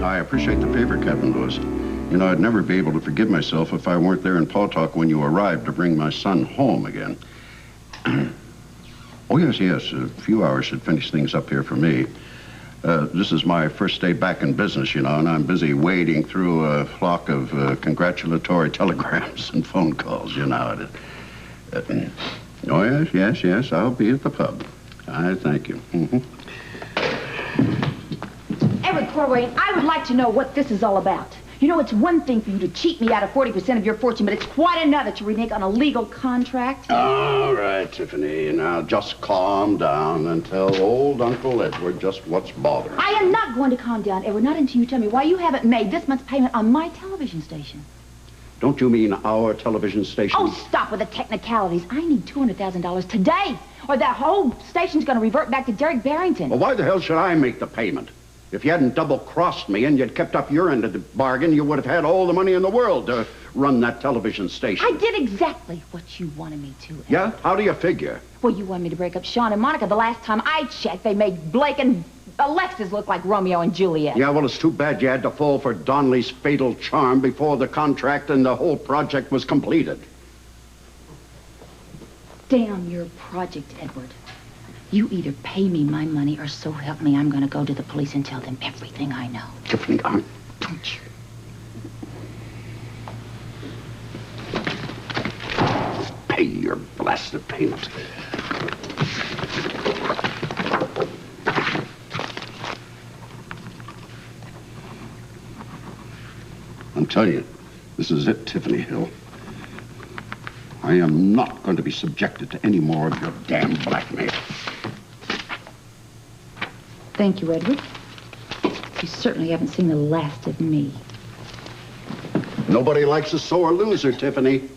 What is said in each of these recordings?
I appreciate the favor, Captain Lewis. You know, I'd never be able to forgive myself if I weren't there in Pawtuck when you arrived to bring my son home again. Oh, yes. A few hours should finish things up here for me. This is my first day back in business, you know, and I'm busy wading through a flock of congratulatory telegrams and phone calls, you know. Oh, yes, I'll be at the pub. I thank you. Edward Corway, I would like to know what this is all about. You know, it's one thing for you to cheat me out of 40% of your fortune, but it's quite another to renege on a legal contract. All right, Tiffany. Now, just calm down and tell old Uncle Edward just what's bothering. I am not going to calm down, Edward, not until you tell me why you haven't made this month's payment on my television station. Don't you mean our television station? Oh, stop with the technicalities. I need $200,000 today, or that whole station's going to revert back to Derek Barrington. Well, why the hell should I make the payment? If you hadn't double-crossed me and you'd kept up your end of the bargain, you would have had all the money in the world to run that television station. I did exactly what you wanted me to, Edward. Yeah? How do you figure? Well, you wanted me to break up Sean and Monica. The last time I checked, they made Blake and Alexis look like Romeo and Juliet. Yeah, well, it's too bad you had to fall for Donnelly's fatal charm before the contract and the whole project was completed. Damn your project, Edward. You either pay me my money or so help me, I'm going to go to the police and tell them everything I know. Tiffany, Don't you? Pay your blasted payment. I'm telling you, this is it, Tiffany Hill. I am not going to be subjected to any more of your damn blackmail. Thank you, Edward. You certainly haven't seen the last of me. Nobody likes a sore loser, Tiffany.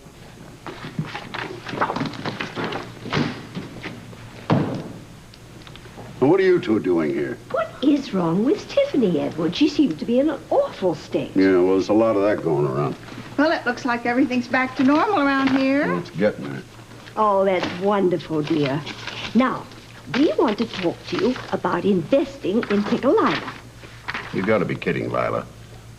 Now, what are you two doing here? What is wrong with Tiffany, Edward? She seems to be in an awful state. Yeah, well, there's a lot of that going around. Well, it looks like everything's back to normal around here. Well, it's getting there. Oh, that's wonderful, dear. Now, we want to talk to you about investing in Pickle Lila. You gotta be kidding, Lila.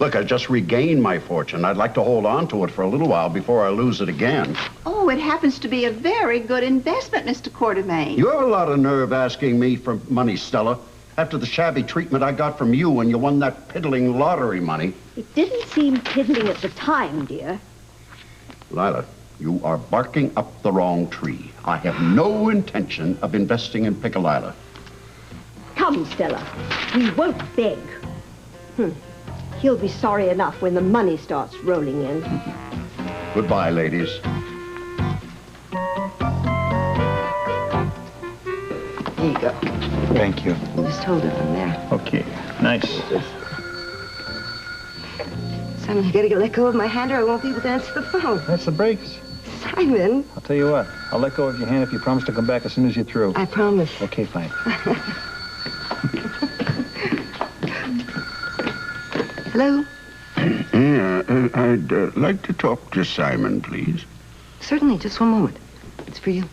Look, I just regained my fortune. I'd like to hold on to it for a little while before I lose it again. Oh, it happens to be a very good investment, Mr. Quartermain. You have a lot of nerve asking me for money, Stella. After the shabby treatment I got from you when you won that piddling lottery money. It didn't seem piddling at the time, dear. Lila, you are barking up the wrong tree. I have no intention of investing in Pickle Lila. Come, Stella. We won't beg. He'll be sorry enough when the money starts rolling in. Goodbye, ladies. Here you go. Thank you. Just hold it from there. Okay, nice. Simon, you gotta let go of my hand or I won't be able to answer the phone. That's the brakes. Simon. I'll tell you what. I'll let go of your hand if you promise to come back as soon as you're through. I promise. Okay, fine. Hello? Yeah, I'd like to talk to Simon, please. Certainly, just one moment. It's for you.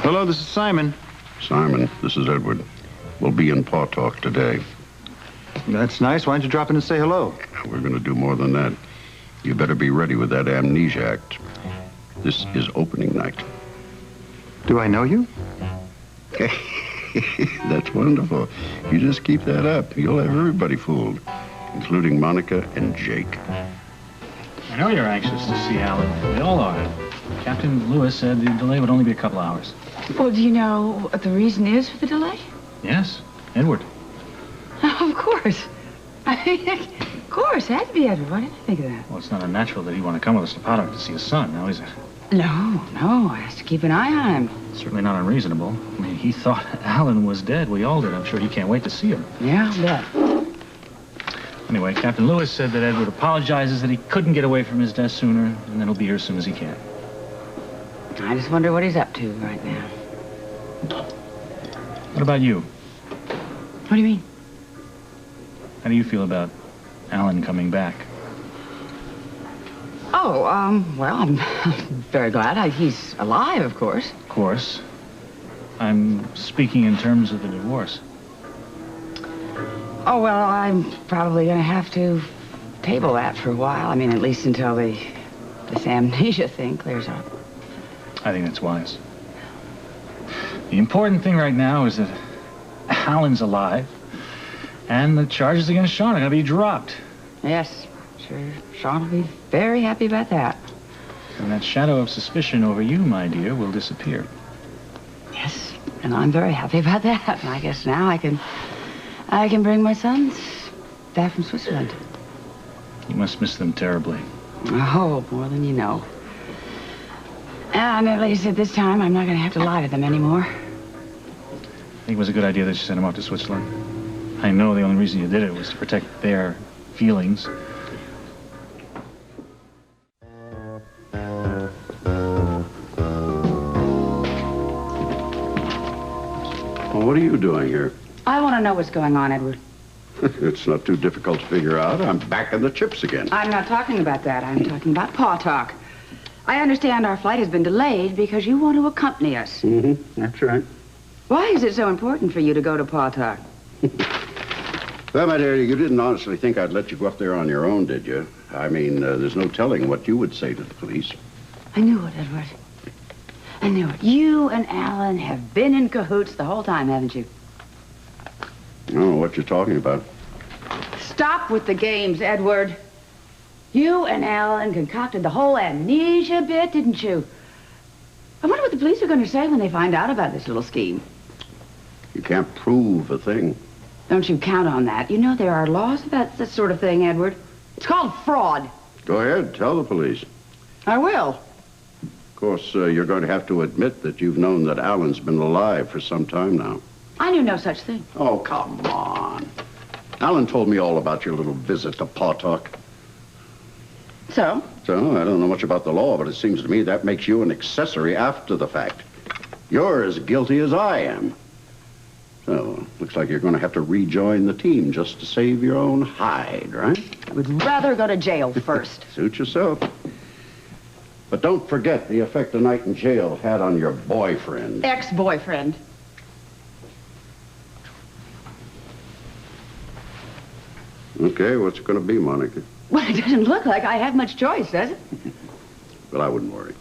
Hello, this is Simon. Simon, this is Edward. We'll be in Pawtuck today. That's nice. Why don't you drop in and say hello? We're going to do more than that. You better be ready with that amnesia act. This is opening night. Do I know you? That's wonderful. You just keep that up. You'll have everybody fooled, including Monica and Jake. I know you're anxious to see Alan. We all are. Captain Lewis said the delay would only be a couple hours. Well, do you know what the reason is for the delay? Yes, Edward. Of course. Of course, it had to be Edward. Why didn't I think of that? Well, it's not unnatural that he'd want to come with us to Pawtuck to see his son, now is it? No, I has to keep an eye on him. Certainly not unreasonable. I mean, he thought Alan was dead. We all did. I'm sure he can't wait to see him. Yeah, I'll bet. Anyway, Captain Lewis said that Edward apologizes that he couldn't get away from his desk sooner, and then he'll be here as soon as he can. I just wonder what he's up to right now. What about you? What do you mean? How do you feel about Alan coming back? Oh, well, I'm very glad. He's alive, of course. Of course. I'm speaking in terms of the divorce. Oh, well, I'm probably going to have to table that for a while. I mean, at least until this amnesia thing clears up. I think that's wise. The important thing right now is that Alan's alive, and the charges against Sean are going to be dropped. Yes, sure. Sean will be very happy about that. And that shadow of suspicion over you, my dear, will disappear. Yes, and I'm very happy about that. And I guess now I can bring my sons back from Switzerland. You must miss them terribly. Oh, more than you know. And at least at this time, I'm not going to have to lie to them anymore. I think it was a good idea that you sent him off to Switzerland. I know the only reason you did it was to protect their feelings. Well, what are you doing here? I want to know what's going on, Edward. It's not too difficult to figure out. I'm back in the chips again. I'm not talking about that. I'm talking about paw talk. I understand our flight has been delayed because you want to accompany us. Mm-hmm. That's right. Why is it so important for you to go to paw talk? Well, my dear, you didn't honestly think I'd let you go up there on your own, did you? I mean, there's no telling what you would say to the police. I knew it, Edward. I knew it. You and Alan have been in cahoots the whole time, haven't you? I don't know what you're talking about. Stop with the games, Edward. You and Alan concocted the whole amnesia bit, didn't you? I wonder what the police are going to say when they find out about this little scheme. You can't prove a thing. Don't you count on that. You know there are laws about this sort of thing, Edward. It's called fraud. Go ahead, tell the police. I will. Of course, you're going to have to admit that you've known that Alan's been alive for some time now. I knew no such thing. Oh, come on. Alan told me all about your little visit to Paw Talk. So? So, I don't know much about the law, but it seems to me that makes you an accessory after the fact. You're as guilty as I am. So, looks like you're going to have to rejoin the team just to save your own hide, right? I would rather go to jail first. Suit yourself. But don't forget the effect a night in jail had on your boyfriend. Ex-boyfriend. Okay, what's it going to be, Monica? Well, it doesn't look like I have much choice, does it? Well, I wouldn't worry.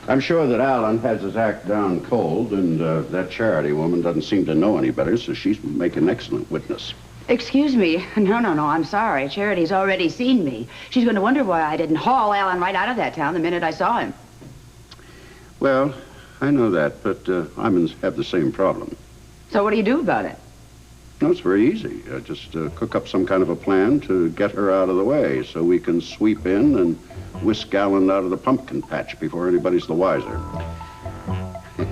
I'm sure that Alan has his act down cold, and that Charity woman doesn't seem to know any better, so she's make an excellent witness. Excuse me. No, I'm sorry. Charity's already seen me. She's going to wonder why I didn't haul Alan right out of that town the minute I saw him. Well, I know that, but I have the same problem. So what do you do about it? No, it's very easy. Just cook up some kind of a plan to get her out of the way so we can sweep in and whisk Alan out of the pumpkin patch before anybody's the wiser. I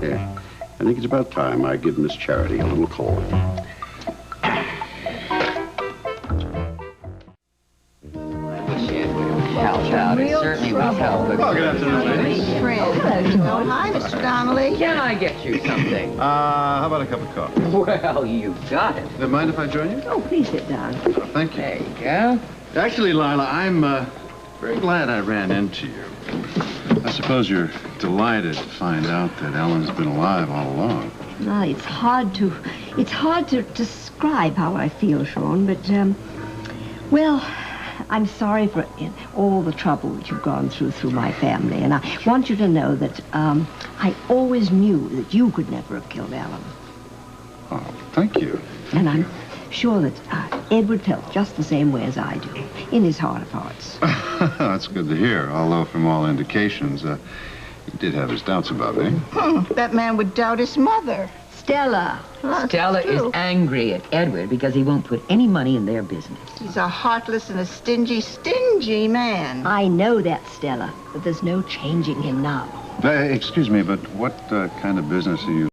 think it's about time I give Miss Charity a little call. Help out. It certainly will help. Oh, good afternoon, ladies. Oh, hi, Mr. Donnelly. Can I get you something? How about a cup of coffee? Well, you got it. Mind if I join you? Oh, please sit down. Thank you. There you go. Actually, Lila, I'm very glad I ran into you. I suppose you're delighted to find out that Ellen's been alive all along. Well, it's hard to describe how I feel, Sean, but, well, I'm sorry for all the trouble that you've gone through my family, and I want you to know that I always knew that you could never have killed Alan. Oh, thank you. And I'm sure that Edward felt just the same way as I do, in his heart of hearts. That's good to hear, although from all indications, he did have his doubts about me. That man would doubt his mother. Stella. Stella is angry at Edward because he won't put any money in their business. He's a heartless and a stingy man. I know that, Stella, but there's no changing him now. Excuse me, but what kind of business are you